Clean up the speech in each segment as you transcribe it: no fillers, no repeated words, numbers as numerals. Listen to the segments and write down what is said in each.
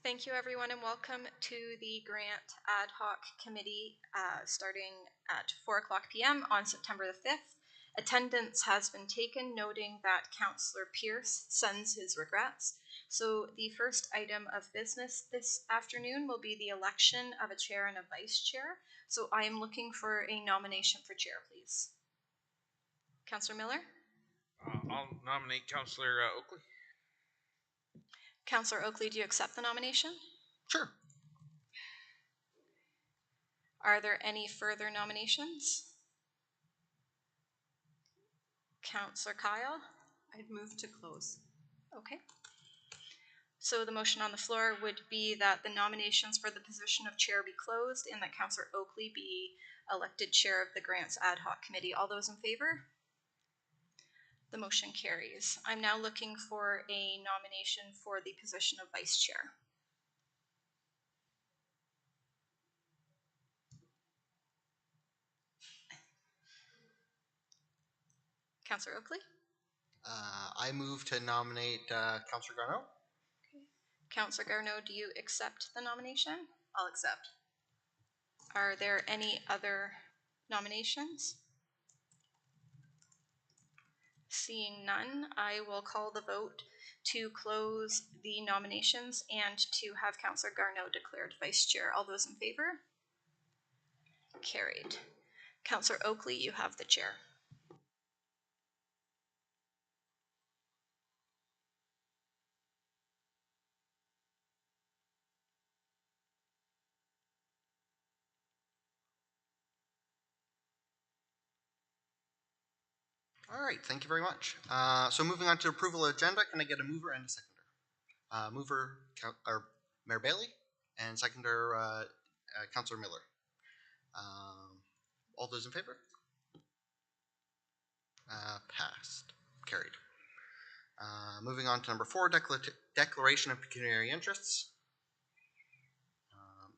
Thank you, everyone, and welcome to the Grant Ad Hoc Committee starting at 4:00 p.m. on September the 5th. Attendance has been taken, noting that Councillor Pierce sends his regrets. So the first item of business this afternoon will be the election of a chair and a vice chair. So I am looking for a nomination for chair, please. Councillor Miller? I'll nominate Councillor Oakley. Councillor Oakley, do you accept the nomination? Sure. Are there any further nominations? Councillor Kyle? I'd move to close. Okay. So the motion on the floor would be that the nominations for the position of chair be closed and that Councillor Oakley be elected chair of the Grants Ad Hoc Committee. All those in favor? The motion carries. I'm now looking for a nomination for the position of vice chair. Councillor Oakley? I move to nominate Councillor Garneau. Okay. Councillor Garneau, do you accept the nomination? I'll accept. Are there any other nominations? Seeing none, I will call the vote to close the nominations and to have Councillor Garneau declared vice chair. All those in favor? Carried. Councillor Oakley, you have the chair. All right, thank you very much. So moving on to approval of agenda, can I get a mover and a seconder? Mover, Mayor Bailey, and seconder, Councillor Miller. All those in favor? Passed. Carried. Moving on to number 4, declaration of pecuniary interests.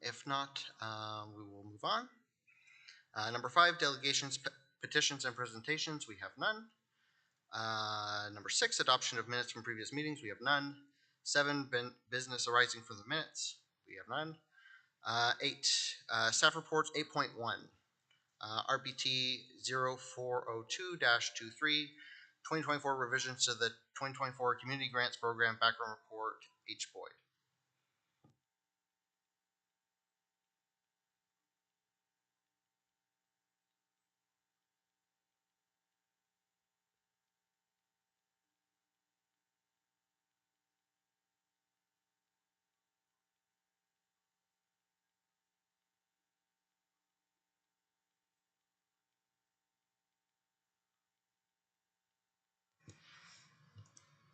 If not, we will move on. Number 5, delegations, petitions, and presentations. We have none. Number 6, adoption of minutes from previous meetings. We have none. 7, business arising from the minutes. We have none. 8, staff reports. 8.1, RPT 0402-23, 2024 revisions to the 2024 Community Grants Program Background Report. H. Boyd.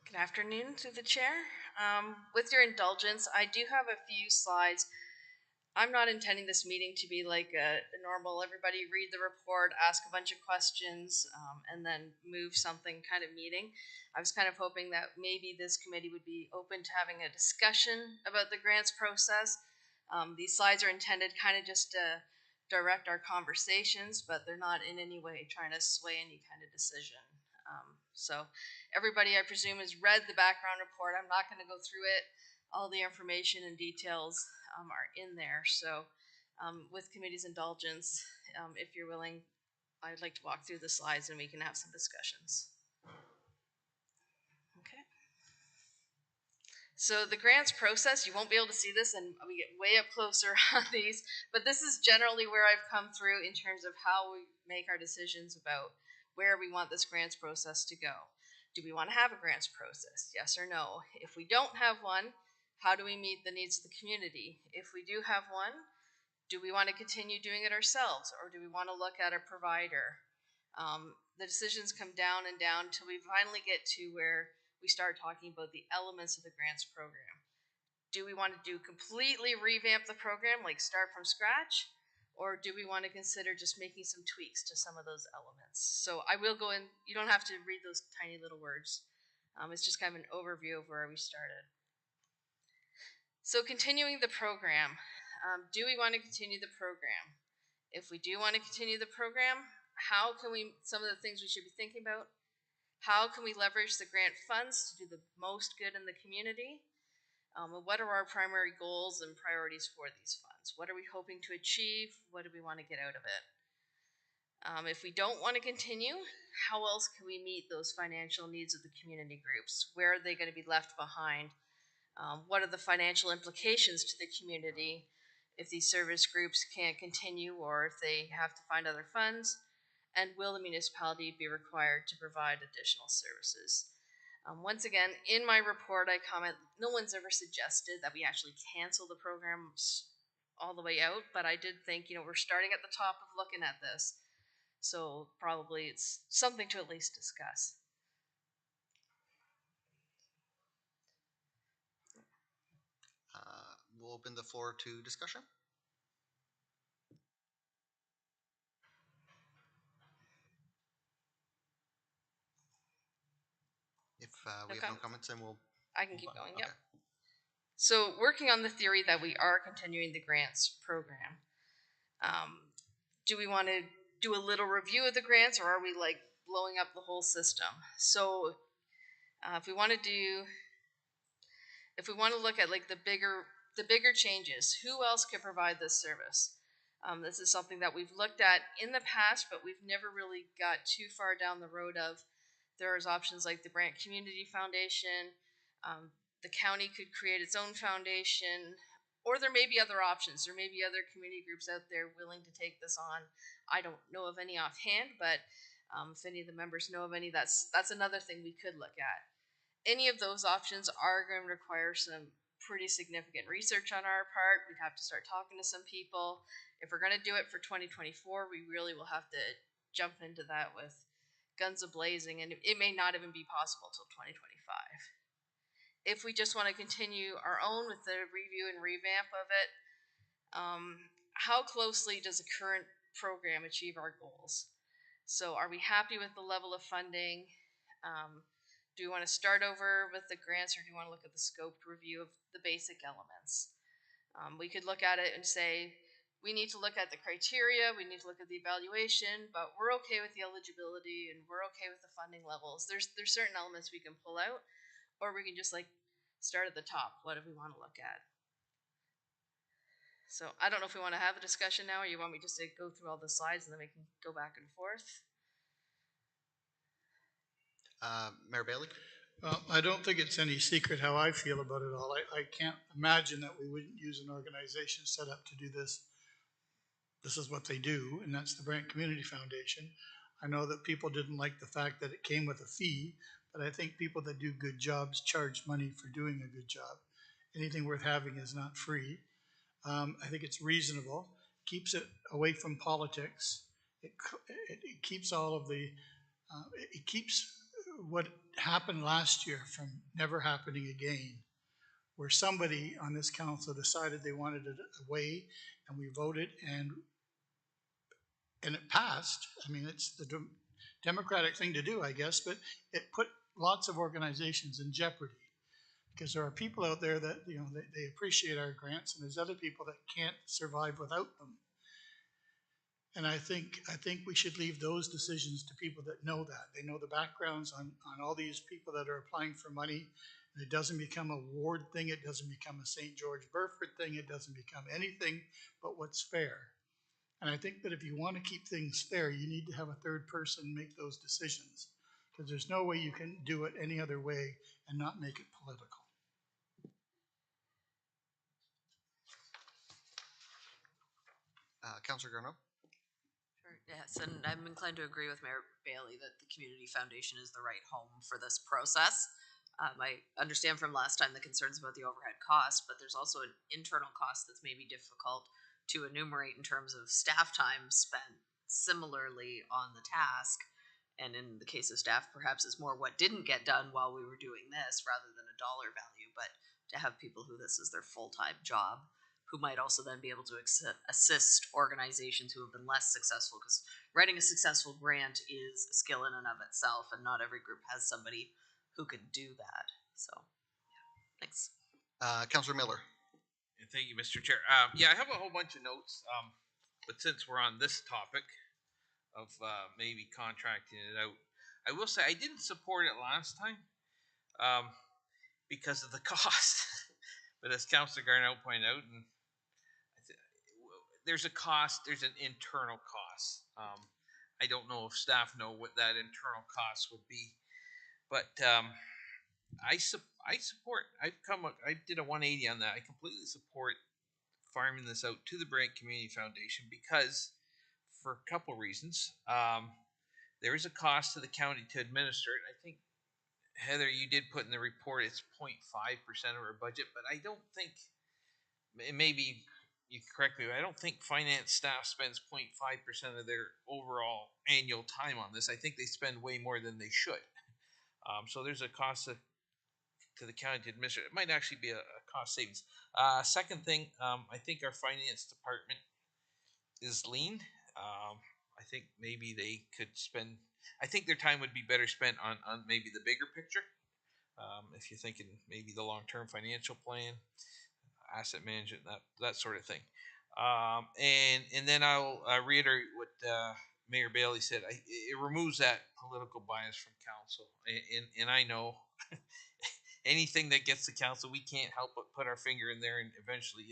Good afternoon to the chair. With your indulgence, I do have a few slides. I'm not intending this meeting to be like a normal, everybody read the report, ask a bunch of questions, and then move something kind of meeting. I was kind of hoping that maybe this committee would be open to having a discussion about the grants process. These slides are intended kind of just to direct our conversations, but they're not in any way trying to sway any kind of decision. So everybody, I presume, has read the background report. I'm not going to go through it. All the information and details are in there. So with committee's indulgence, if you're willing, I'd like to walk through the slides and we can have some discussions. Okay. So the grants process, you won't be able to see this and we get way up closer on these, but this is generally where I've come through in terms of how we make our decisions about where we want this grants process to go. Do we want to have a grants process? Yes or no? If we don't have one, how do we meet the needs of the community? If we do have one, do we want to continue doing it ourselves or do we want to look at a provider? The decisions come down and down until we finally get to where we start talking about the elements of the grants program. Do we want to completely revamp the program, like start from scratch? Or do we want to consider just making some tweaks to some of those elements? So I will go in, you don't have to read those tiny little words. It's just kind of an overview of where we started. So continuing the program, do we want to continue the program? If we do want to continue the program, how can we, some of the things we should be thinking about, how can we leverage the grant funds to do the most good in the community? What are our primary goals and priorities for these funds? What are we hoping to achieve? What do we want to get out of it? If we don't want to continue, how else can we meet those financial needs of the community groups? Where are they going to be left behind? What are the financial implications to the community if these service groups can't continue or if they have to find other funds? And will the municipality be required to provide additional services? Once again, in my report, I comment no one's ever suggested that we actually cancel the programs all the way out, but I did think, we're starting at the top of looking at this. So probably it's something to at least discuss. We'll open the floor to discussion. If we have no comments, then we'll. I can keep going, Okay. yep. So working on the theory that we are continuing the grants program, do we want to do a little review of the grants, or are we like blowing up the whole system? So if we want to look at like the bigger changes, who else can provide this service? This is something that we've looked at in the past, but we've never really got too far down the road of. There's options like the Brant Community Foundation. The county could create its own foundation, or there may be other options. There may be other community groups out there willing to take this on. I don't know of any offhand, but if any of the members know of any, that's another thing we could look at. Any of those options are going to require some pretty significant research on our part. We'd have to start talking to some people. If we're going to do it for 2024, we really will have to jump into that with guns a-blazing, and it may not even be possible till 2025. If we just want to continue our own with the review and revamp of it, how closely does the current program achieve our goals? So are we happy with the level of funding? Do we want to start over with the grants, or do you want to look at the scoped review of the basic elements? We could look at it and say, we need to look at the criteria, we need to look at the evaluation, but we're okay with the eligibility and we're okay with the funding levels. There's certain elements we can pull out, or we can just like start at the top. What do we want to look at? So I don't know if we want to have a discussion now, or you want me just to go through all the slides and then we can go back and forth. Mayor Bailey? Well, I don't think it's any secret how I feel about it all. I can't imagine that we wouldn't use an organization set up to do this. This is what they do, and that's the Brant Community Foundation. I know that people didn't like the fact that it came with a fee, but I think people that do good jobs charge money for doing a good job. Anything worth having is not free. I think it's reasonable, keeps it away from politics. It keeps all of the, it keeps what happened last year from never happening again, where somebody on this council decided they wanted it away, and we voted, and it passed. I mean, it's the democratic thing to do, I guess, but it put lots of organizations in jeopardy, because there are people out there that, they appreciate our grants, and there's other people that can't survive without them. And I think we should leave those decisions to people that know that. They know the backgrounds on all these people that are applying for money. And it doesn't become a ward thing. It doesn't become a St. George Burford thing. It doesn't become anything but what's fair. And I think that if you want to keep things fair, you need to have a third person make those decisions, because there's no way you can do it any other way and not make it political. Councillor Garneau? Sure, yes, and I'm inclined to agree with Mayor Bailey that the Community Foundation is the right home for this process. I understand from last time the concerns about the overhead cost, but there's also an internal cost that's maybe difficult to enumerate in terms of staff time spent similarly on the task. And in the case of staff, perhaps it's more what didn't get done while we were doing this rather than a dollar value, but to have people who this is their full-time job, who might also then be able to assist organizations who have been less successful, because writing a successful grant is a skill in and of itself, and not every group has somebody who can do that. So, yeah, thanks. Councillor Miller? Thank you, Mr. Chair. Yeah, I have a whole bunch of notes, but since we're on this topic of maybe contracting it out, I will say I didn't support it last time because of the cost. But as Councillor Garnell pointed out, and there's a cost, there's an internal cost. I don't know if staff know what that internal cost would be, but I support. I did a 180 on that. I completely support farming this out to the Brant Community Foundation because, for a couple reasons, there is a cost to the county to administer it. I think Heather, you did put in the report it's 0.5% of our budget, but I don't think, maybe you can correct me, but I don't think finance staff spends 0.5% of their overall annual time on this. I think they spend way more than they should. So there's a cost to the county to administer. It might actually be a cost savings. Second thing, I think our finance department is lean. I think maybe they could spend. I think their time would be better spent on maybe the bigger picture. If you're thinking maybe the long-term financial plan, asset management, that sort of thing. And then I'll reiterate what Mayor Bailey said. It removes that political bias from council, and I know anything that gets to council, we can't help but put our finger in there and eventually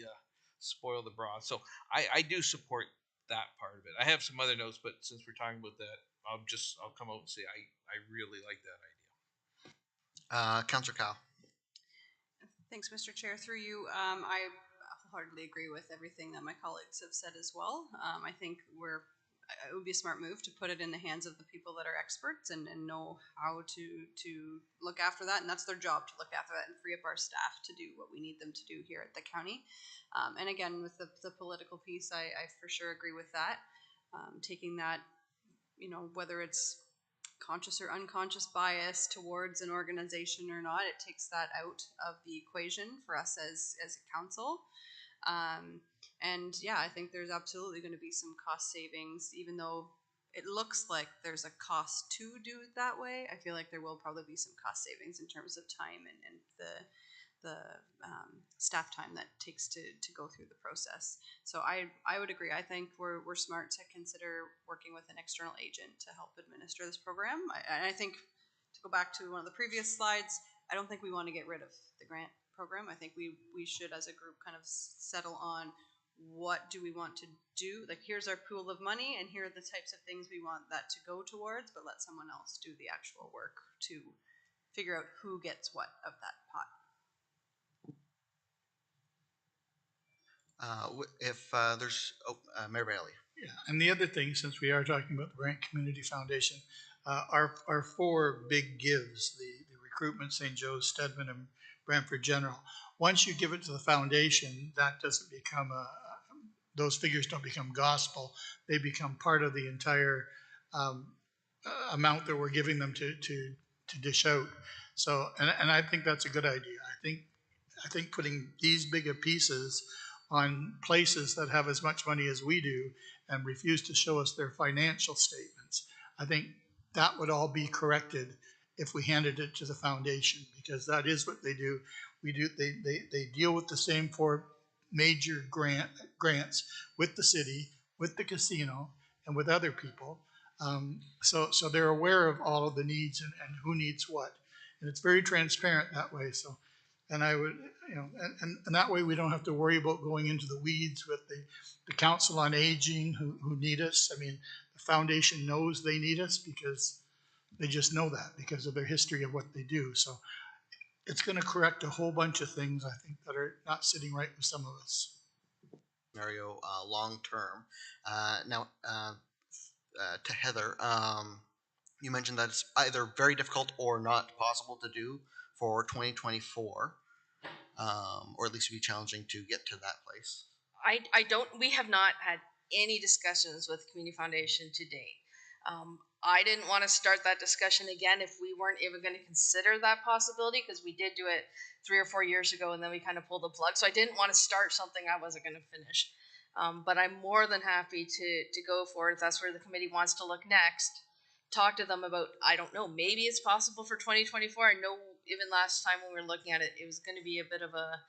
spoil the broth. So I do support that part of it. I have some other notes, but since we're talking about that, I'll come out and say I really like that idea. Councillor Cow. Thanks, Mr. Chair. Through you, I wholeheartedly agree with everything that my colleagues have said as well. I think it would be a smart move to put it in the hands of the people that are experts and know how to look after that, and that's their job, to look after that and free up our staff to do what we need them to do here at the county. And again, with the political piece, I for sure agree with that. Taking that, whether it's conscious or unconscious bias towards an organization or not, it takes that out of the equation for us as a council. And yeah, I think there's absolutely going to be some cost savings, even though it looks like there's a cost to do it that way. I feel like there will probably be some cost savings in terms of time and the staff time that takes to go through the process. So I would agree. I think we're smart to consider working with an external agent to help administer this program. I think, to go back to one of the previous slides, I don't think we want to get rid of the grant program. I think we should, as a group, kind of settle on what do we want to do. Like, here's our pool of money and here are the types of things we want that to go towards, but let someone else do the actual work to figure out who gets what of that pot. If there's Mayor Bailey. Yeah, and the other thing, since we are talking about the Brant Community Foundation, our four big gives, the recruitment, St. Joe's, Stedman, and Brantford General, once you give it to the foundation, that doesn't become those figures don't become gospel. They become part of the entire amount that we're giving them to dish out. So, and I think that's a good idea. I think putting these bigger pieces on places that have as much money as we do and refuse to show us their financial statements, I think that would all be corrected if we handed it to the foundation, because that is what they do. They deal with the same four major grants with the city, with the casino, and with other people. So they're aware of all of the needs and who needs what. And it's very transparent that way. So, and I would, and that way we don't have to worry about going into the weeds with the Council on Aging who need us. I mean, the foundation knows they need us because they just know that because of their history of what they do. So it's going to correct a whole bunch of things, I think, that are not sitting right with some of us. Scenario long term. Now, to Heather, you mentioned that it's either very difficult or not possible to do for 2024, or at least be challenging to get to that place. We have not had any discussions with Community Foundation to date. I didn't want to start that discussion again if we weren't even going to consider that possibility, because we did do it 3 or 4 years ago and then we kind of pulled the plug. So I didn't want to start something I wasn't going to finish. But I'm more than happy to go for it if that's where the committee wants to look next. Talk to them about, I don't know, maybe it's possible for 2024. I know even last time when we were looking at it, it was going to be a bit of a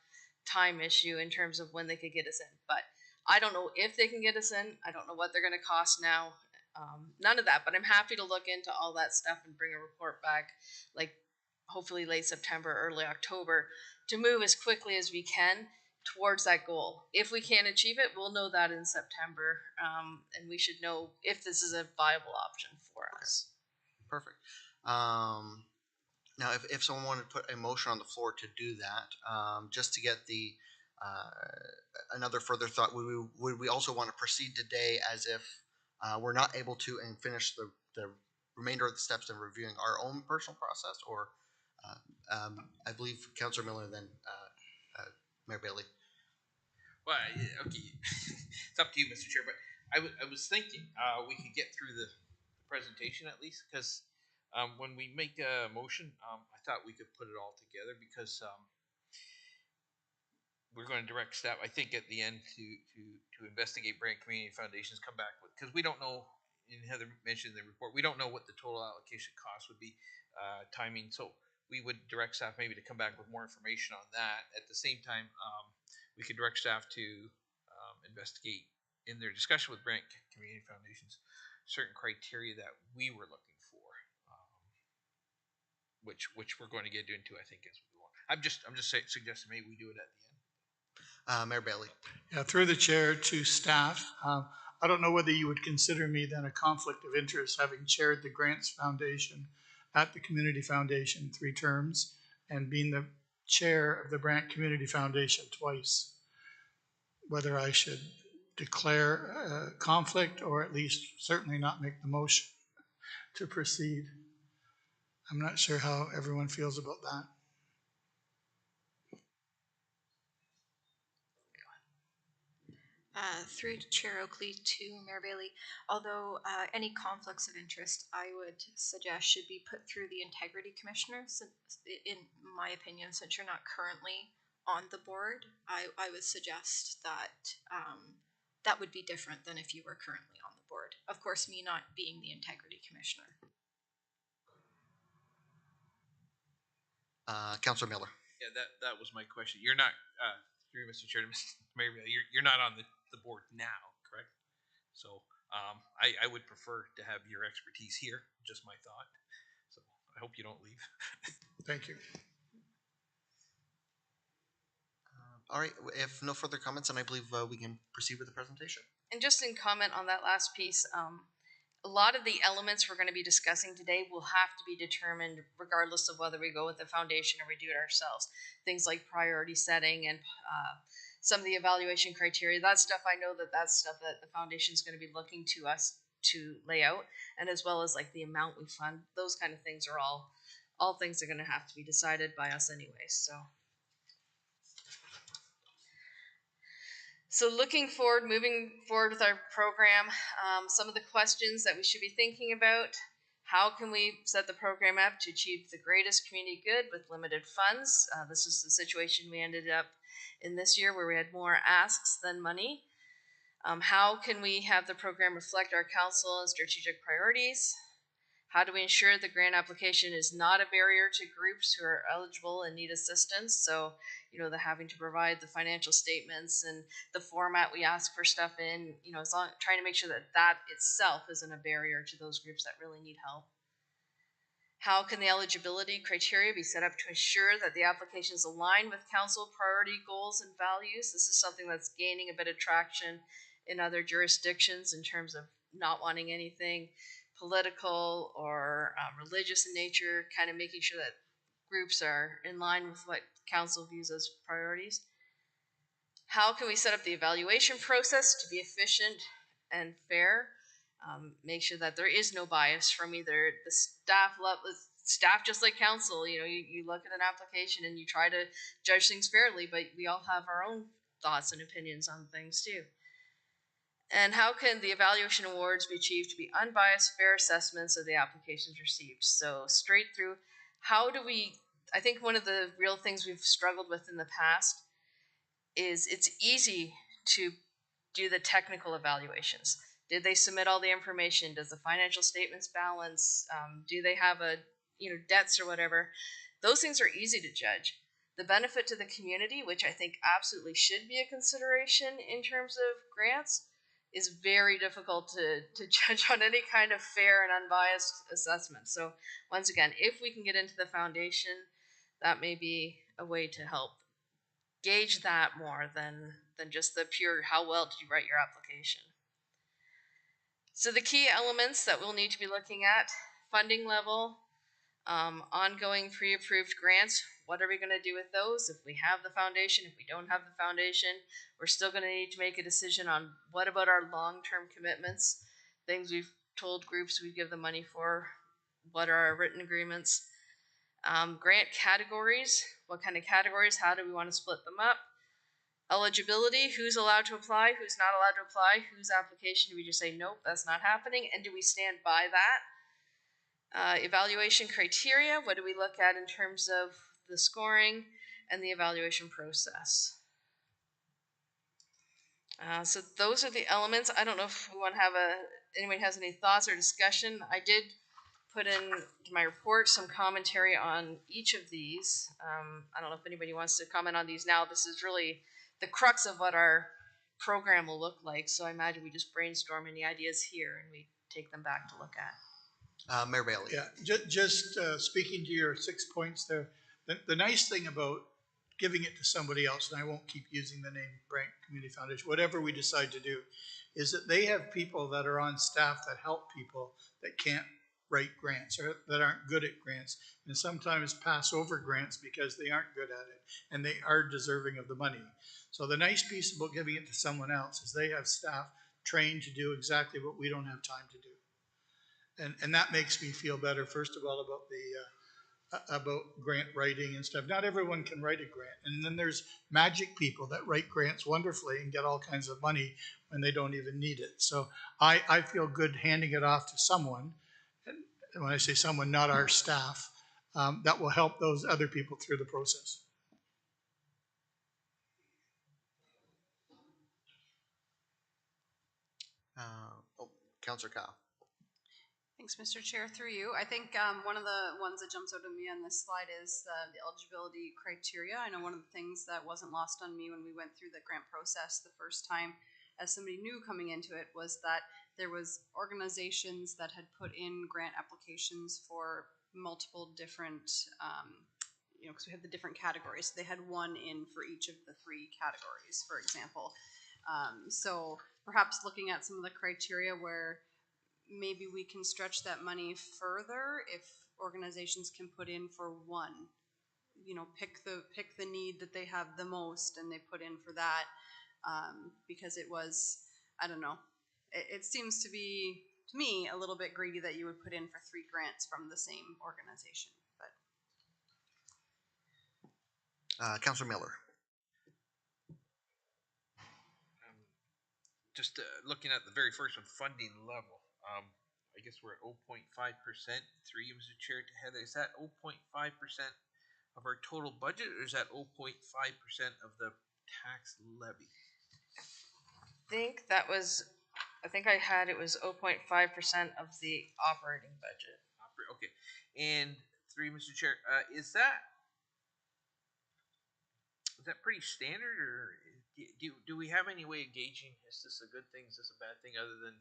time issue in terms of when they could get us in. But I don't know if they can get us in. I don't know what they're going to cost now. None of that, but I'm happy to look into all that stuff and bring a report back, like hopefully late September, early October, to move as quickly as we can towards that goal. If we can't achieve it, we'll know that in September, and we should know if this is a viable option for us. Perfect. Now, if someone wanted to put a motion on the floor to do that, just to get the another further thought, would we also want to proceed today as if we're not able to and finish the remainder of the steps in reviewing our own personal process, or I believe Councillor Miller, then Mayor Bailey. Well, okay, it's up to you, Mr. Chair. But I was thinking we could get through the presentation at least, because when we make a motion, I thought we could put it all together, because we're going to direct staff, I think, at the end to investigate Brant Community Foundations, come back with, because we don't know, and Heather mentioned in the report, we don't know what the total allocation cost would be, timing. So we would direct staff maybe to come back with more information on that. At the same time, we could direct staff to investigate in their discussion with Brant Community Foundations certain criteria that we were looking for, which we're going to get into, I think, as we go on. I'm just suggesting maybe we do it at the end. Mayor Bailey. Yeah, through the chair to staff. I don't know whether you would consider me then a conflict of interest, having chaired the Grants Foundation at the Community Foundation 3 terms and being the chair of the Brant Community Foundation twice. Whether I should declare a conflict or at least certainly not make the motion to proceed. I'm not sure how everyone feels about that. Through Chair Oakley to Mayor Bailey, although any conflicts of interest I would suggest should be put through the Integrity Commissioner, in my opinion, since you're not currently on the board, I would suggest that that would be different than if you were currently on the board. Of course, me not being the Integrity Commissioner. Councillor Miller. Yeah, that was my question. You're not, through Mr. Chair, Mayor Bailey, you're not on the board now, correct? So I would prefer to have your expertise here, just my thought. So I hope you don't leave. Thank you. All right, if no further comments, then I believe we can proceed with the presentation. And just in comment on that last piece, a lot of the elements we're going to be discussing today will have to be determined regardless of whether we go with the foundation or we do it ourselves. Things like priority setting and some of the evaluation criteria, that stuff, I know that's stuff that the foundation is going to be looking to us to lay out, and as well as like the amount we fund. Those kind of things are all things that are going to have to be decided by us anyway. So looking forward, moving forward with our program, some of the questions that we should be thinking about: how can we set the program up to achieve the greatest community good with limited funds? This is the situation we ended up in this year, where we had more asks than money. How can we have the program reflect our council and strategic priorities? How do we ensure the grant application is not a barrier to groups who are eligible and need assistance? So, the having to provide the financial statements and the format we ask for stuff in, trying to make sure that itself isn't a barrier to those groups that really need help. How can the eligibility criteria be set up to ensure that the applications align with council priority goals and values? This is something that's gaining a bit of traction in other jurisdictions in terms of not wanting anything political or religious in nature, kind of making sure that groups are in line with what council views as priorities. How can we set up the evaluation process to be efficient and fair? Make sure that there is no bias from either the staff, just like council. You look at an application and you try to judge things fairly, but we all have our own thoughts and opinions on things too. And how can the evaluation awards be achieved to be unbiased, fair assessments of the applications received? So straight through, I think one of the real things we've struggled with in the past is it's easy to do the technical evaluations. Did they submit all the information? Does the financial statements balance? Do they have debts or whatever? Those things are easy to judge. The benefit to the community, which I think absolutely should be a consideration in terms of grants, is very difficult to judge on any kind of fair and unbiased assessment. So once again, if we can get into the foundation, that may be a way to help gauge that more than just the pure how well did you write your application. So the key elements that we'll need to be looking at: funding level, ongoing pre-approved grants. What are we going to do with those? If we have the foundation, if we don't have the foundation, we're still going to need to make a decision on what about our long-term commitments, things we've told groups we give the money for, what are our written agreements. Grant categories, what kind of categories, how do we want to split them up? Eligibility, who's allowed to apply, who's not allowed to apply, whose application do we just say, nope, that's not happening, and do we stand by that? Evaluation criteria, what do we look at in terms of the scoring and the evaluation process? So those are the elements. I don't know if we want to have anyone has any thoughts or discussion. I did put in my report some commentary on each of these. I don't know if anybody wants to comment on these now. This is really the crux of what our program will look like. So I imagine we just brainstorm any ideas here and we take them back to look at. Mayor Bailey. Yeah, just speaking to your 6 points there, the nice thing about giving it to somebody else, and I won't keep using the name Brant Community Foundation, whatever we decide to do, is that they have people that are on staff that help people that can't write grants or that aren't good at grants, and sometimes pass over grants because they aren't good at it and they are deserving of the money. So the nice piece about giving it to someone else is they have staff trained to do exactly what we don't have time to do. And that makes me feel better, first of all, about grant writing and stuff. Not everyone can write a grant. And then there's magic people that write grants wonderfully and get all kinds of money when they don't even need it. So I feel good handing it off to someone. And when I say someone, not our staff, that will help those other people through the process. Councillor Cow. Thanks, Mr. Chair. Through you, I think one of the ones that jumps out at me on this slide is the eligibility criteria. I know one of the things that wasn't lost on me when we went through the grant process the first time as somebody new coming into it was that there was organizations that had put in grant applications for multiple different, because we have the different categories. So they had one in for each of the 3 categories, for example. So perhaps looking at some of the criteria where maybe we can stretch that money further if organizations can put in for one, pick the need that they have the most and they put in for that, because it was, I don't know, it seems to be to me a little bit greedy that you would put in for 3 grants from the same organization. But Councillor Miller. Just looking at the very first one, funding level. I guess we're at 0.5%. Through you, Mr. Chair, to Heather. Is that 0.5% of our total budget, or is that 0.5% of the tax levy? I think I had it was 0.5% of the operating budget. Okay, and through you, Mr. Chair, is that pretty standard, or do we have any way of gauging is this a good thing, is this a bad thing, other than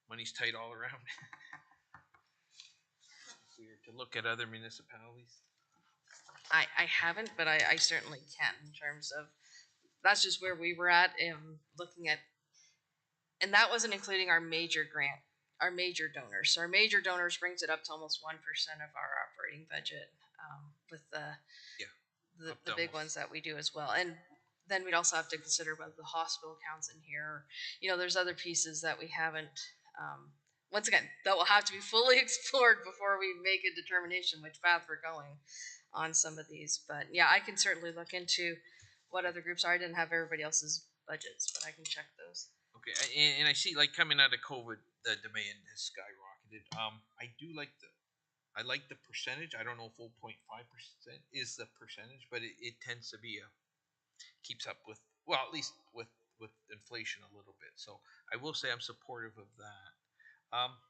money's tight all around? If we were to look at other municipalities. I haven't, but I certainly can in terms of that's just where we were at looking at, and that wasn't including our major grant, our major donors. So our major donors brings it up to almost 1% of our operating budget, with the big ones that we do as well. And then we'd also have to consider whether the hospital counts in here. There's other pieces that we haven't. Once again, that will have to be fully explored before we make a determination which path we're going on some of these. But yeah, I can certainly look into what other groups are. I didn't have everybody else's budgets, but I can check those. Okay, and I see, like, coming out of COVID, the demand has skyrocketed. I like the percentage. I don't know if 0.5% is the percentage, but it tends to be keeps up with, well, at least with inflation a little bit. So I will say I'm supportive of that. I'll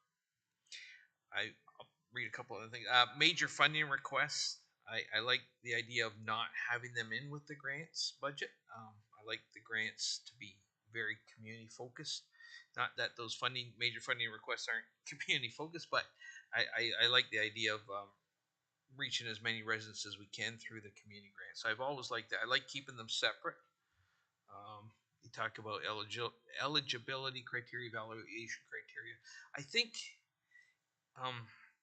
read a couple other things. Major funding requests. I like the idea of not having them in with the grants budget. I like the grants to be very community focused. Not that those major funding requests aren't community focused, but I like the idea of reaching as many residents as we can through the community grants. So I've always liked that. I like keeping them separate. You talk about eligibility criteria, evaluation criteria. I think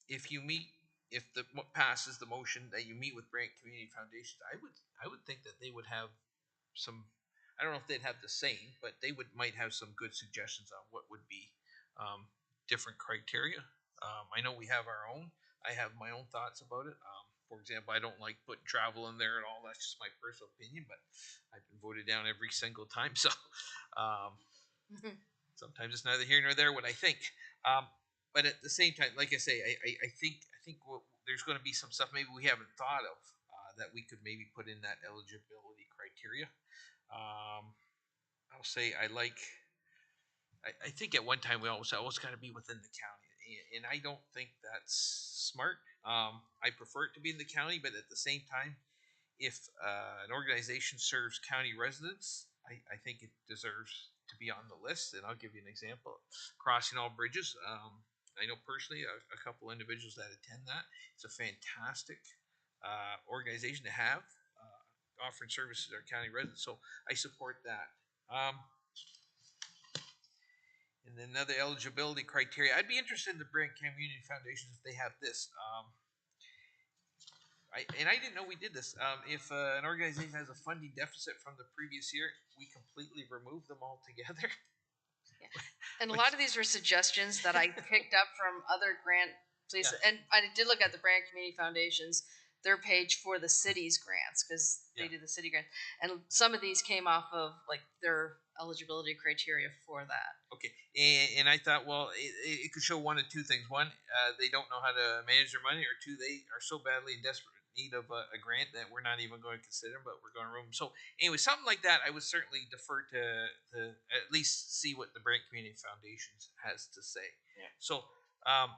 if you meet, if the what passes the motion that you meet with Brant Community Foundation, I would think that they would have some. I don't know if they'd have the same, but they might have some good suggestions on what would be different criteria. I know we have our own. I have my own thoughts about it. For example, I don't like putting travel in there at all. That's just my personal opinion, but I've been voted down every single time. So sometimes it's neither here nor there what I think. But at the same time, like I say, I think there's going to be some stuff maybe we haven't thought of that we could maybe put in that eligibility criteria. I'll say I think at one time we always got to be within the county, and I don't think that's smart. I prefer it to be in the county, but at the same time, if an organization serves county residents, I think it deserves to be on the list. And I'll give you an example: Crossing All Bridges. I know personally a couple individuals that attend that. It's a fantastic organization to have, offering services to our county residents. So I support that. And then another eligibility criteria. I'd be interested in the Brant Community Foundations if they have this. I didn't know we did this. If an organization has a funding deficit from the previous year, we completely remove them altogether. And a lot of these were suggestions that I picked up from other grant places. Yeah. And I did look at the Brant Community Foundation's, their page for the city's grants, because they do the city grants. And some of these came off of like their eligibility criteria for that. Okay. And I thought, well, it could show one of two things. One, they don't know how to manage their money, or two, they are so badly in desperate need of a grant that we're not even going to consider them, but we're going to remove them. So anyway, something like that, I would certainly defer to at least see what the Brant Community Foundation has to say. Yeah. So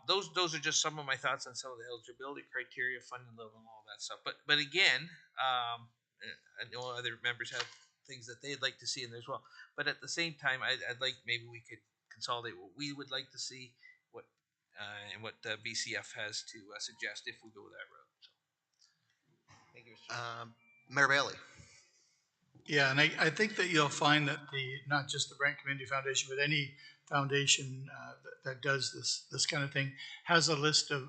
those are just some of my thoughts on some of the eligibility criteria, funding level, and all that stuff. But again, I know other members have things that they'd like to see in there as well. But at the same time, I'd like maybe we could consolidate what we would like to see, and what BCF has to suggest if we go that road. So, thank you, Mr. Mayor Bailey. Yeah, and I think that you'll find that not just the Brant Community Foundation, but any foundation that does this kind of thing has a list of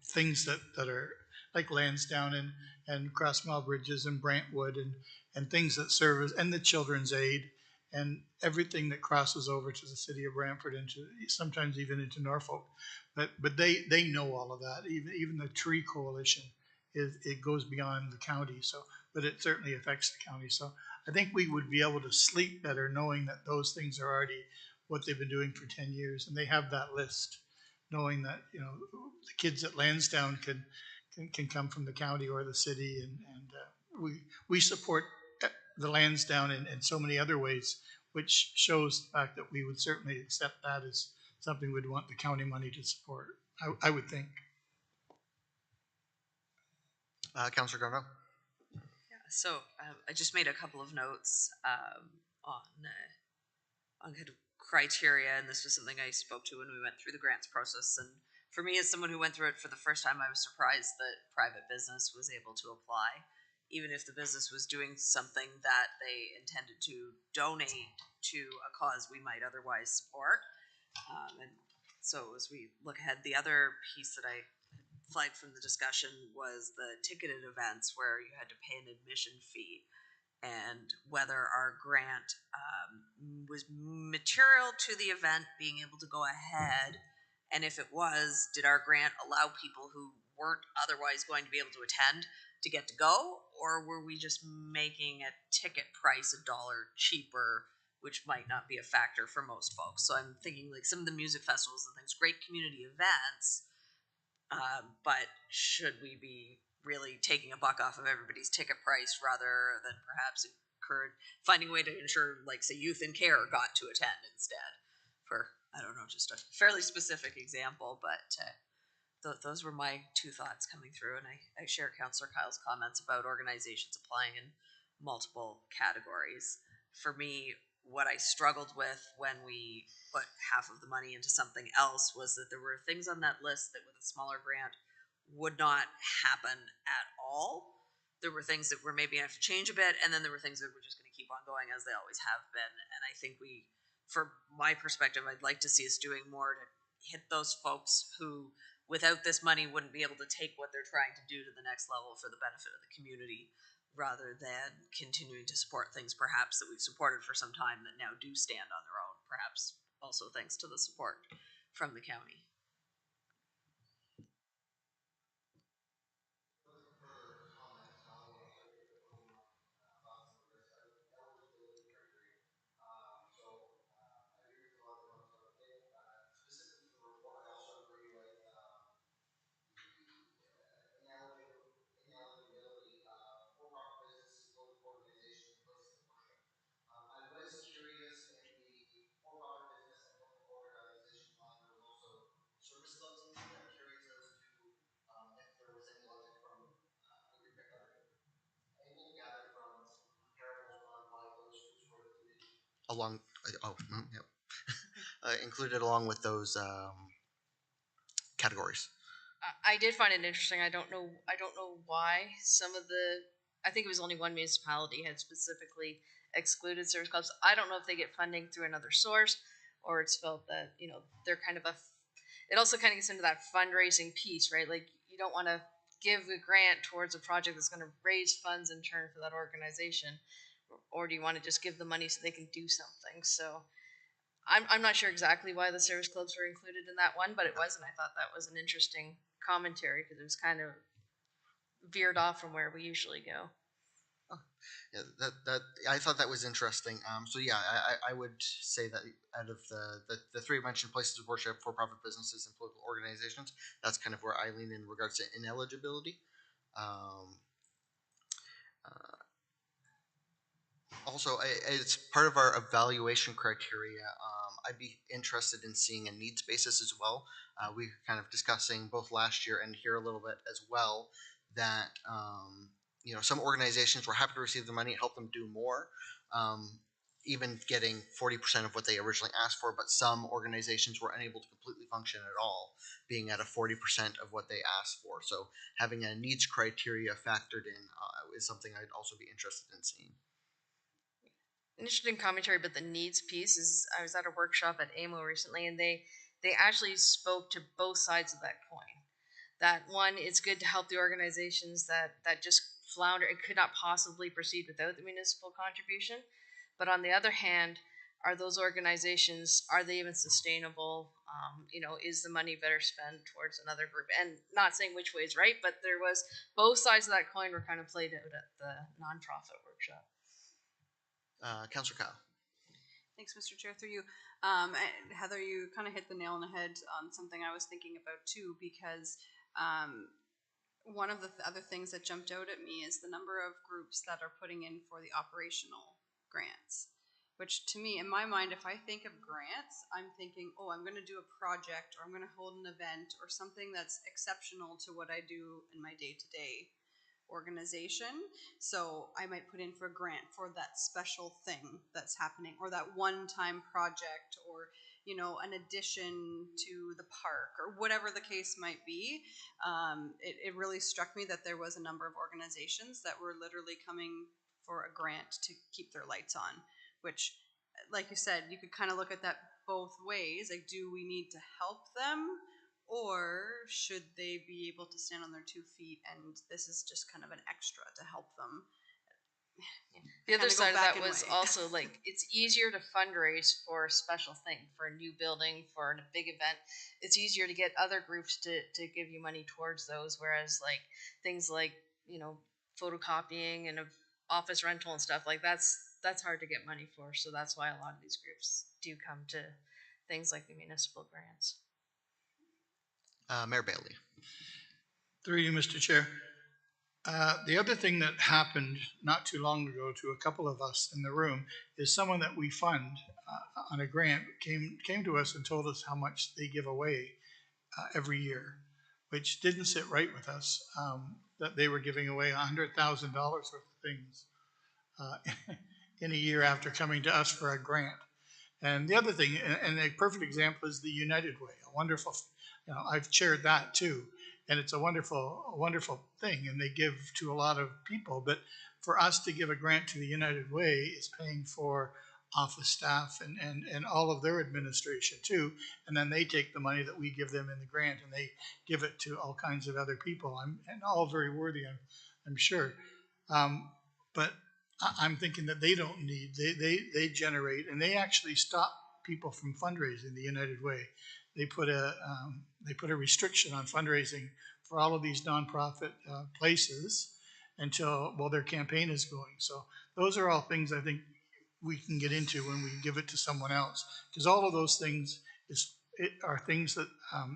things that are like Lansdowne and Cross Mile Bridges and Brantwood and things that serve and the Children's Aid and everything that crosses over to the city of Brantford and sometimes even into Norfolk. But they know all of that. Even the Tree Coalition it goes beyond the county. So, but it certainly affects the county. So I think we would be able to sleep better knowing that those things are already what they've been doing for 10 years, and they have that list, knowing that the kids at Lansdowne can come from the county or the city, and we support the Lansdowne in so many other ways, which shows the fact that we would certainly accept that as something we'd want the county money to support. I would think. Councillor Garneau. Yeah, so I just made a couple of notes on kind of criteria, and this was something I spoke to when we went through the grants process. And for me, as someone who went through it for the first time, I was surprised that private business was able to apply, even if the business was doing something that they intended to donate to a cause we might otherwise support. And so as we look ahead, the other piece that I flagged from the discussion was the ticketed events where you had to pay an admission fee, and whether our grant was material to the event being able to go ahead. And if it was, did our grant allow people who weren't otherwise going to be able to attend to get to go, or were we just making a ticket price $1 cheaper, which might not be a factor for most folks? So I'm thinking like some of the music festivals and things, great community events, but should we be really taking a buck off of everybody's ticket price rather than perhaps finding a way to ensure, like, say, Youth in Care got to attend instead? For, I don't know, just a fairly specific example, but those were my two thoughts coming through, and I share Councillor Kyle's comments about organizations applying in multiple categories. For me, what I struggled with when we put half of the money into something else was that there were things on that list that with a smaller grant would not happen at all. There were things that were maybe have to change a bit, and then there were things that were just going to keep on going as they always have been. And I think from my perspective, I'd like to see us doing more to hit those folks who, without this money, wouldn't be able to take what they're trying to do to the next level for the benefit of the community, rather than continuing to support things perhaps that we've supported for some time that now do stand on their own, perhaps also thanks to the support from the county. Service clubs in there. I'm curious as to if there was any logic from able to gather from comparables on why those groups were included along. Yep. Included along with those categories. I did find it interesting. I don't know why some of the. I think it was only one municipality had specifically excluded service clubs. I don't know if they get funding through another source, or it's felt that they're kind of a. It also kind of gets into that fundraising piece, right? Like you don't want to give a grant towards a project that's going to raise funds in turn for that organization, or do you want to just give the money so they can do something? So. I'm not sure exactly why the service clubs were included in that one, but it was, and I thought that was an interesting commentary because it was kind of veered off from where we usually go. Yeah, that I thought that was interesting. So yeah, I would say that out of the three mentioned places of worship, for-profit businesses, and political organizations, that's kind of where I lean in regards to ineligibility. Also, it's part of our evaluation criteria. I'd be interested in seeing a needs basis as well. We were kind of discussing both last year and here a little bit as well that some organizations were happy to receive the money, help them do more, even getting 40% of what they originally asked for. But some organizations were unable to completely function at all, being at a 40% of what they asked for. So having a needs criteria factored in is something I'd also be interested in seeing. Interesting commentary about the needs piece is I was at a workshop at AMO recently, and they actually spoke to both sides of that coin. That one, it's good to help the organizations that just flounder and could not possibly proceed without the municipal contribution. But on the other hand, are those organizations, are they even sustainable? Is the money better spent towards another group? And not saying which way is right, but there was both sides of that coin were kind of played out at the nonprofit workshop. Councillor Kyle. Thanks, Mr. Chair, through you. Heather, you kind of hit the nail on the head on something I was thinking about too, because one of the other things that jumped out at me is the number of groups that are putting in for the operational grants, which to me, in my mind, if I think of grants, I'm thinking, oh, I'm going to do a project, or I'm going to hold an event or something that's exceptional to what I do in my day-to-day organization. So I might put in for a grant for that special thing that's happening, or that one-time project, or an addition to the park, or whatever the case might be. It really struck me that there was a number of organizations that were literally coming for a grant to keep their lights on, which, like you said, you could kind of look at that both ways. Like, do we need to help them, or should they be able to stand on their 2 feet and this is just kind of an extra to help them? The other side of that was also like, it's easier to fundraise for a special thing, for a new building, for a big event. It's easier to get other groups to give you money towards those, whereas like things like photocopying and office rental and stuff like that's hard to get money for. So that's why a lot of these groups do come to things like the municipal grants. Mayor Bailey. Through you, Mr. Chair. The other thing that happened not too long ago to a couple of us in the room is someone that we fund on a grant came to us and told us how much they give away every year, which didn't sit right with us, that they were giving away $100,000 worth of things in a year after coming to us for a grant. And the other thing, and a perfect example is the United Way, a wonderful, I've chaired that too. And it's a wonderful thing, and they give to a lot of people. But for us to give a grant to the United Way is paying for office staff and all of their administration too. And then they take the money that we give them in the grant and they give it to all kinds of other people. And all very worthy, I'm sure. But I'm thinking that they don't need, they generate, and they actually stop people from fundraising the United Way. They put a restriction on fundraising for all of these nonprofit places until, well, their campaign is going. So those are all things I think we can get into when we give it to someone else, because all of those things are things that a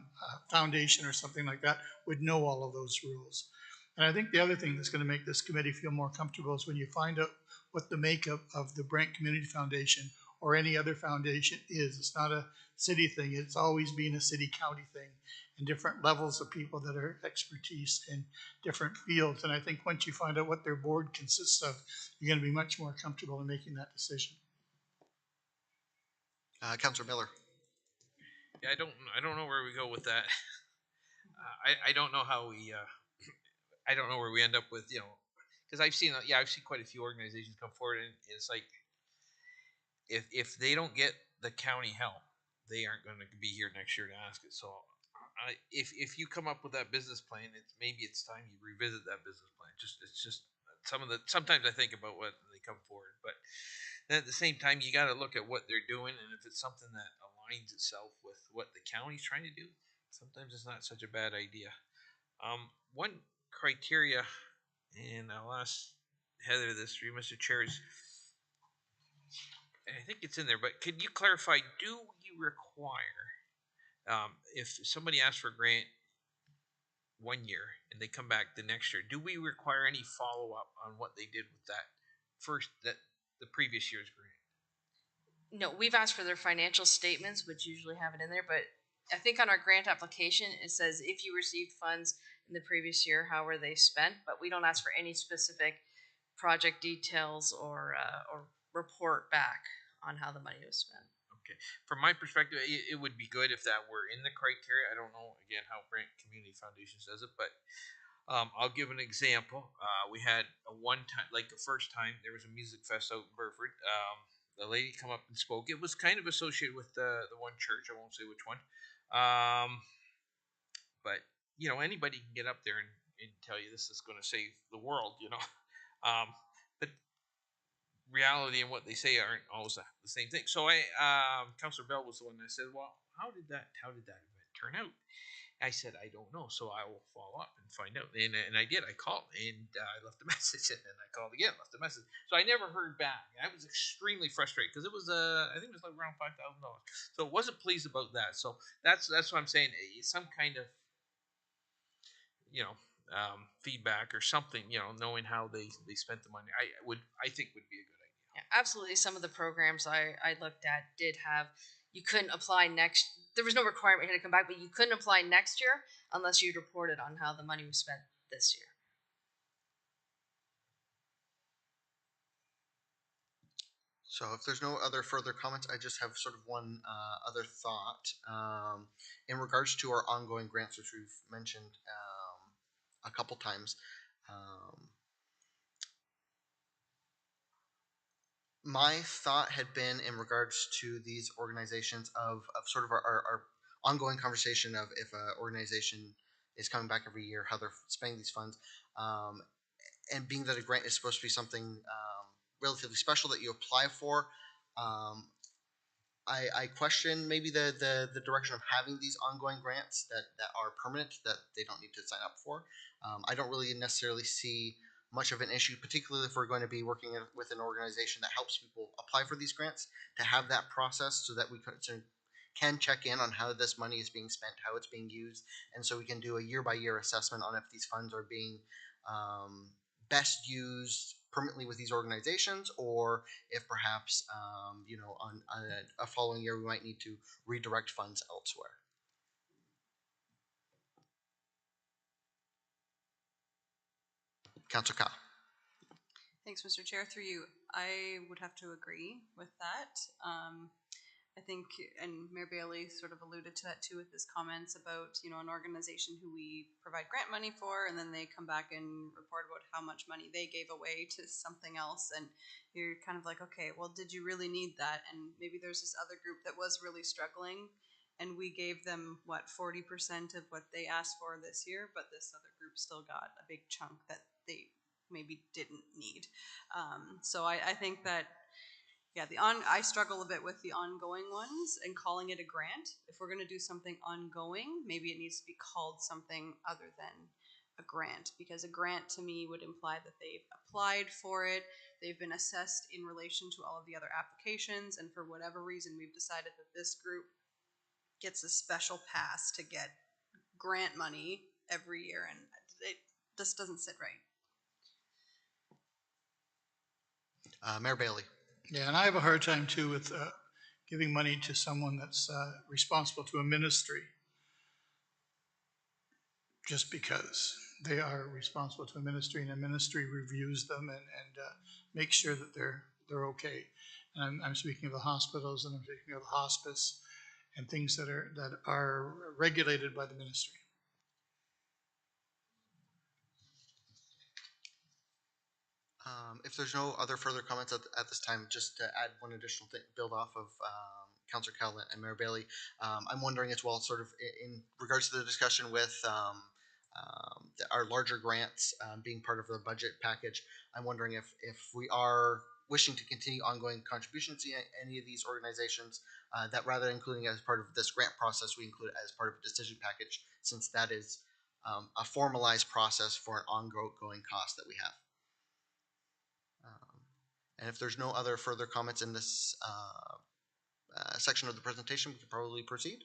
foundation or something like that would know all of those rules. And I think the other thing that's going to make this committee feel more comfortable is when you find out what the makeup of the Brant Community Foundation or any other foundation is. It's not a city thing. It's always been a city-county thing, and different levels of people that are expertise in different fields. And I think once you find out what their board consists of, you're going to be much more comfortable in making that decision. Councillor Miller. Yeah, I don't know where we go with that. I don't know how we. I don't know where we end up with, because I've seen quite a few organizations come forward, and it's like, if they don't get the county help, they aren't going to be here next year to ask it. So, if you come up with that business plan, maybe it's time you revisit that business plan. It's just sometimes I think about what they come forward, but then at the same time, you got to look at what they're doing, and if it's something that aligns itself with what the county's trying to do, sometimes it's not such a bad idea. One criteria, and I'll ask Heather this for you, Mr. Chair, is, and I think it's in there, but could you clarify, do you require, if somebody asks for a grant 1 year and they come back the next year, do we require any follow-up on what they did with the previous year's grant? No, we've asked for their financial statements, which usually have it in there, but I think on our grant application, it says if you received funds in the previous year, how were they spent? But we don't ask for any specific project details or report back on how the money was spent. Okay. From my perspective, it would be good if that were in the criteria. I don't know, again, how Brant Community Foundation does it, but I'll give an example. We had the first time, there was a music fest out in Burford. The lady come up and spoke. It was kind of associated with the one church. I won't say which one. But, anybody can get up there and tell you this is going to save the world, but reality and what they say aren't always the same thing. So Councillor Bell was the one that said, well, how did that event turn out? I said, I don't know, so I will follow up and find out. And I did. I called and I left a message, and then I called again, left a message. So I never heard back. I was extremely frustrated because it was I think it was like around $5,000. So I wasn't pleased about that. So that's what I'm saying. Some kind of feedback or something. Knowing how they spent the money, I think would be a good idea. Yeah, absolutely. Some of the programs I looked at did have, you couldn't apply there was no requirement here to come back, but you couldn't apply next year unless you'd reported on how the money was spent this year. So if there's no other further comments, I just have sort of one other thought in regards to our ongoing grants, which we've mentioned a couple times. My thought had been in regards to these organizations of sort of our ongoing conversation of if an organization is coming back every year, how they're spending these funds, and being that a grant is supposed to be something relatively special that you apply for, I question maybe the direction of having these ongoing grants that are permanent, that they don't need to sign up for. I don't really necessarily see much of an issue, particularly if we're going to be working with an organization that helps people apply for these grants, to have that process so that we can check in on how this money is being spent, how it's being used, and so we can do a year-by-year assessment on if these funds are being best used permanently with these organizations, or if perhaps on a following year we might need to redirect funds elsewhere. Councillor Kyle. Thanks, Mr. Chair. Through you, I would have to agree with that. I think, and Mayor Bailey sort of alluded to that too with his comments about, an organization who we provide grant money for, and then they come back and report about how much money they gave away to something else. And you're kind of like, okay, well, did you really need that? And maybe there's this other group that was really struggling, and we gave them, 40% of what they asked for this year, but this other group still got a big chunk that they maybe didn't need. So I think that, yeah, I struggle a bit with the ongoing ones and calling it a grant. If we're going to do something ongoing, maybe it needs to be called something other than a grant, because a grant to me would imply that they've applied for it, they've been assessed in relation to all of the other applications, and for whatever reason, we've decided that this group gets a special pass to get grant money every year, and it just doesn't sit right. Mayor Bailey. Yeah, and I have a hard time too with giving money to someone that's responsible to a ministry just because they are responsible to a ministry, and a ministry reviews them and makes sure that they're okay. And I'm speaking of the hospitals, and I'm speaking of the hospice and things that are regulated by the ministry. If there's no other further comments at this time, just to add one additional thing, build off of Councillor Kell and Mayor Bailey, I'm wondering as well, sort of in regards to the discussion with our larger grants being part of the budget package, I'm wondering if we are wishing to continue ongoing contributions to any of these organizations, that rather than including as part of this grant process, we include it as part of a decision package, since that is a formalized process for an ongoing cost that we have. And if there's no other further comments in this section of the presentation, we can probably proceed.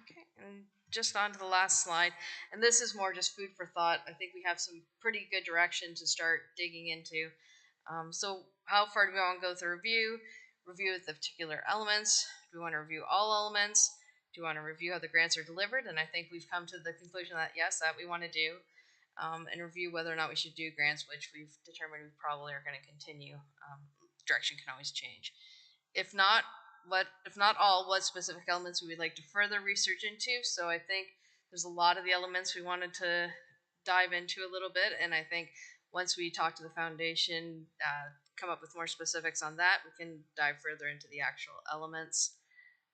Okay, and just on to the last slide, and this is more just food for thought. I think we have some pretty good direction to start digging into. So how far do we want to go with the review the particular elements? Do we want to review all elements? Do we want to review how the grants are delivered? And I think we've come to the conclusion that yes, that we want to do. And review whether or not we should do grants, which we've determined we probably are going to continue. Direction can always change. If not all, what specific elements we would like to further research into. So I think there's a lot of the elements we wanted to dive into a little bit, and I think once we talk to the foundation, come up with more specifics on that, we can dive further into the actual elements.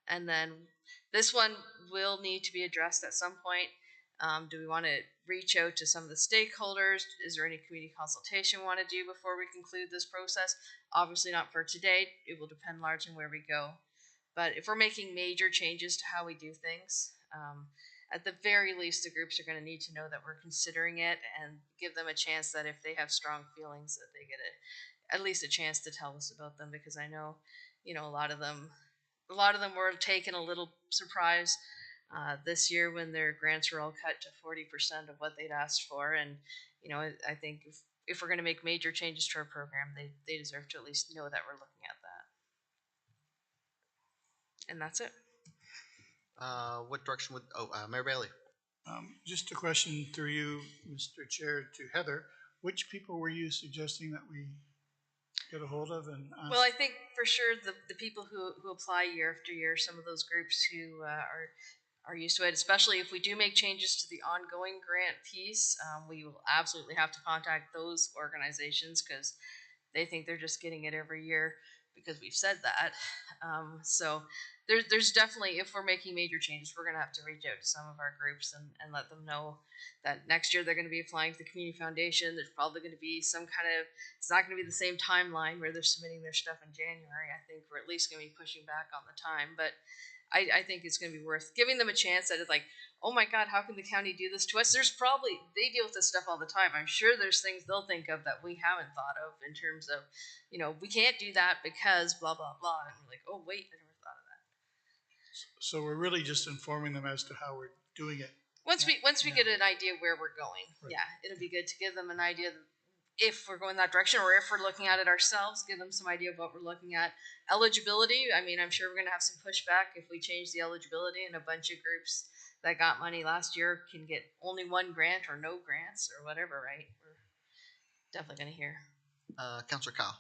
And then this one will need to be addressed at some point. Do we want to reach out to some of the stakeholders? Is there any community consultation we want to do before we conclude this process? Obviously not for today. It will depend largely on where we go. But if we're making major changes to how we do things, at the very least, the groups are going to need to know that we're considering it, and give them a chance that if they have strong feelings, that they get at least a chance to tell us about them, because I know, a lot of them were taken a little surprise this year when their grants were all cut to 40% of what they'd asked for. And, I think if we're going to make major changes to our program, they deserve to at least know that we're looking at that. And that's it. What direction would, Mayor Bailey? Just a question through you, Mr. Chair, to Heather. Which people were you suggesting that we get a hold of? And well, I think for sure the people who apply year after year, some of those groups who are used to it, especially if we do make changes to the ongoing grant piece, we will absolutely have to contact those organizations, because they think they're just getting it every year because we've said that. So there's definitely, if we're making major changes, we're going to have to reach out to some of our groups and let them know that next year they're going to be applying to the Community Foundation. There's probably going to be some kind of, it's not going to be the same timeline where they're submitting their stuff in January. I think we're at least going to be pushing back on the time, but I think it's going to be worth giving them a chance that it's like, oh my God, how can the county do this to us? They deal with this stuff all the time. I'm sure there's things they'll think of that we haven't thought of in terms of, we can't do that because blah, blah, blah. And we're like, oh, wait, I never thought of that. So we're really just informing them as to how we're doing it. Once we get an idea where we're going, right. Yeah, it'll be good to give them an idea if we're going that direction, or if we're looking at it ourselves, give them some idea of what we're looking at. Eligibility, I mean, I'm sure we're going to have some pushback if we change the eligibility, and a bunch of groups that got money last year can get only one grant or no grants or whatever, right? We're definitely going to hear Counselor Kyle.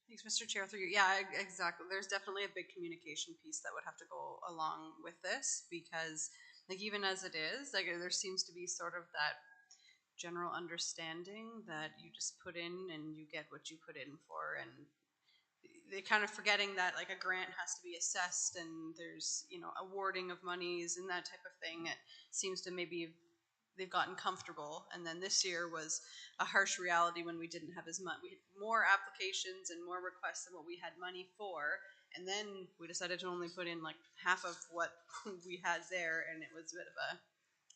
Thanks, Mr. Chair. Through you. Yeah, exactly. There's definitely a big communication piece that would have to go along with this because, like, even as it is, like, there seems to be sort of that general understanding that you just put in and you get what you put in for, and they're kind of forgetting that like a grant has to be assessed and there's awarding of monies and that type of thing. It seems to maybe they've gotten comfortable, and then this year was a harsh reality when we didn't have as much. We had more applications and more requests than what we had money for, and then we decided to only put in like half of what we had there, and it was a bit of a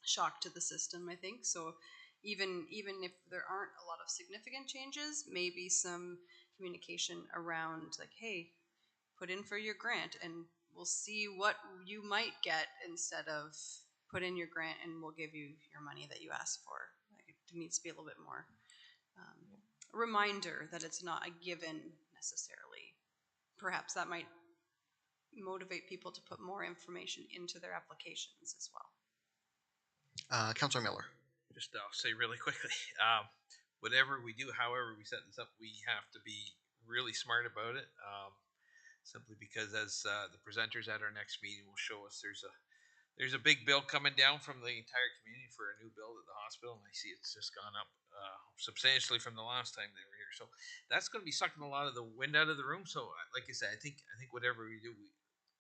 shock to the system, I think. So even if there aren't a lot of significant changes, maybe some communication around like, hey, put in for your grant and we'll see what you might get instead of put in your grant and we'll give you your money that you asked for. Like, it needs to be a little bit more reminder that it's not a given necessarily. Perhaps that might motivate people to put more information into their applications as well. Counselor Miller. Just I'll say really quickly, whatever we do, however we set this up, we have to be really smart about it. Simply because as the presenters at our next meeting will show us, there's a big bill coming down from the entire community for a new bill at the hospital, and I see it's just gone up substantially from the last time they were here. So that's going to be sucking a lot of the wind out of the room. So, like I said, I think whatever we do,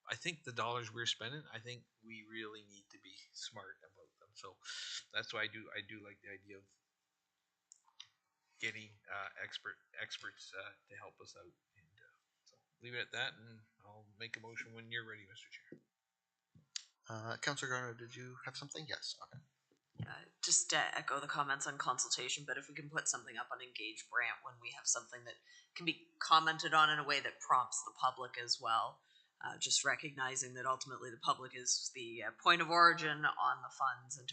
I think the dollars we're spending, I think we really need to be smart about them. So that's why I do like the idea of getting experts to help us out. And so leave it at that, and I'll make a motion when you're ready, Mr. Chair. Counselor Garner, did you have something? Yes. Okay. Just to echo the comments on consultation, but if we can put something up on Engage Brant when we have something that can be commented on in a way that prompts the public as well, just recognizing that ultimately the public is the point of origin on the funds, and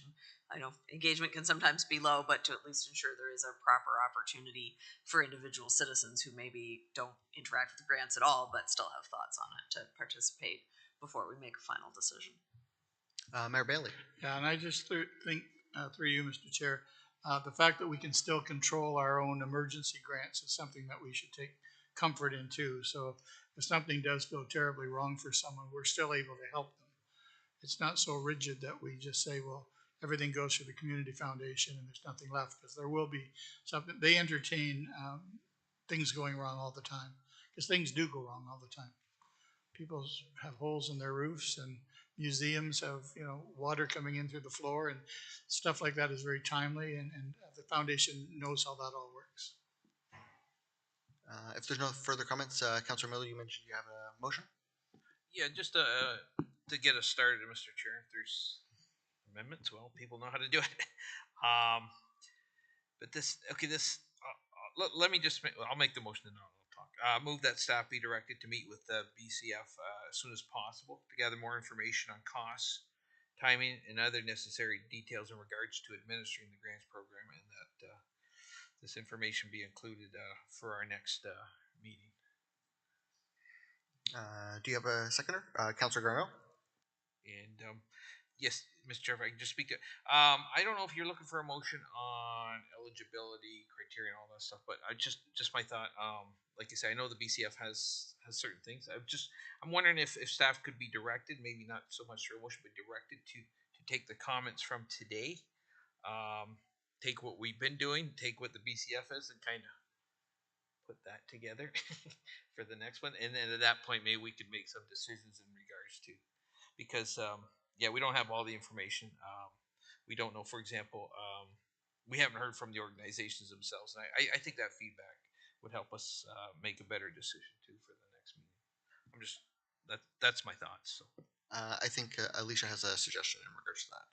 I know engagement can sometimes be low, but to at least ensure there is a proper opportunity for individual citizens who maybe don't interact with the grants at all, but still have thoughts on it to participate before we make a final decision. Mayor Bailey. Yeah, and I just think, through you, Mr. Chair, the fact that we can still control our own emergency grants is something that we should take comfort in too. So if something does go terribly wrong for someone, we're still able to help them. It's not so rigid that we just say, well, everything goes through the community foundation and there's nothing left, because there will be something. They entertain things going wrong all the time, because things do go wrong all the time. People have holes in their roofs, and museums have, water coming in through the floor, and stuff like that is very timely, and the foundation knows how that all works. If there's no further comments, Councilor Miller, you mentioned you have a motion? Yeah, just to get us started, Mr. Chair, if there's amendments, well, people know how to do it. But let me just, I'll make the motion and I'll talk. Move that staff be directed to meet with the BCF as soon as possible to gather more information on costs, timing, and other necessary details in regards to administering the grants program, and that this information be included for our next meeting. Do you have a seconder? Councilor Garneau? And yes, Mr. Chair, if I can just speak to I don't know if you're looking for a motion on eligibility criteria and all that stuff, but I just my thought, like I say, I know the BCF has certain things. I'm wondering if staff could be directed, maybe not so much through a motion, but directed to take the comments from today, take what we've been doing, take what the BCF is, and kind of put that together for the next one. And then at that point, maybe we could make some decisions in regards to, because we don't have all the information. We don't know, for example, we haven't heard from the organizations themselves. And I think that feedback would help us make a better decision too for the next meeting. That's my thoughts. So. I think Alicia has a suggestion in regards to that.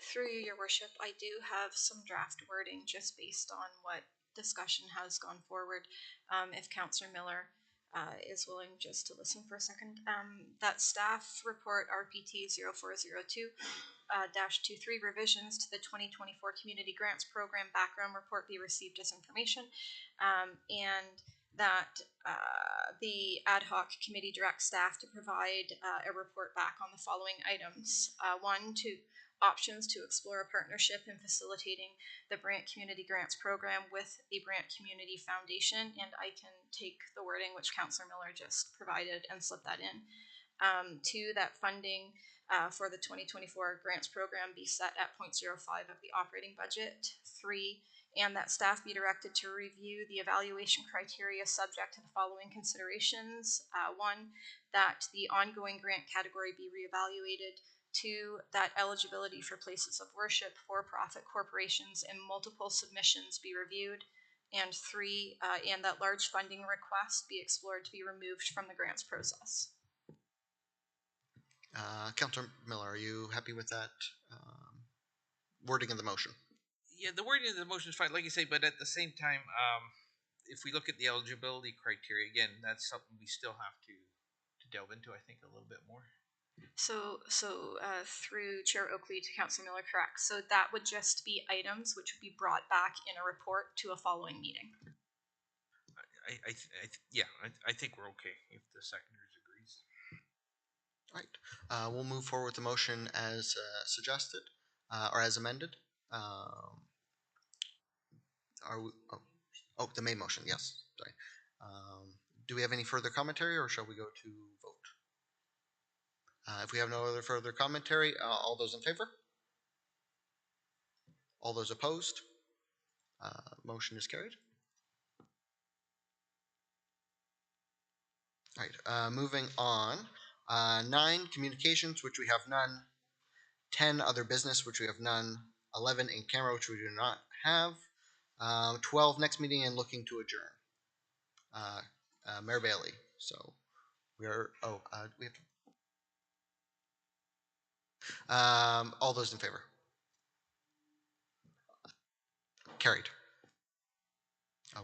Through you, your worship, I do have some draft wording just based on what discussion has gone forward. If Councillor Miller is willing just to listen for a second. That staff report RPT 0402 -23 revisions to the 2024 Community Grants Program background report be received as information, and that the ad hoc committee directs staff to provide a report back on the following items. One, to options to explore a partnership in facilitating the Brant Community Grants Program with a Brant Community Foundation, and I can take the wording which Councillor Miller just provided and slip that in. Two, that funding for the 2024 grants program be set at 0.05 of the operating budget. Three, and that staff be directed to review the evaluation criteria subject to the following considerations. One, that the ongoing grant category be reevaluated. Two, that eligibility for places of worship, for-profit corporations, and multiple submissions be reviewed. And three, and that large funding requests be explored to be removed from the grants process. Councillor Miller, are you happy with that wording of the motion? Yeah, the wording of the motion is fine, like you say, but at the same time, if we look at the eligibility criteria, again, that's something we still have to delve into, I think, a little bit more. So through Chair Oakley to Councillor Miller, correct. So that would just be items which would be brought back in a report to a following meeting. I think we're okay if the seconders agrees. Right. We'll move forward with the motion as suggested or as amended. Are we? Oh, the main motion. Yes. Sorry. Do we have any further commentary, or shall we go to vote? If we have no other further commentary, all those in favor? All those opposed? Motion is carried. All right. Moving on. 9, communications, which we have none. 10, other business, which we have none. 11, in camera, which we do not have. 12, next meeting and looking to adjourn. Mayor Bailey. So we are. We have to. All those in favor? Carried.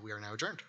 We are now adjourned.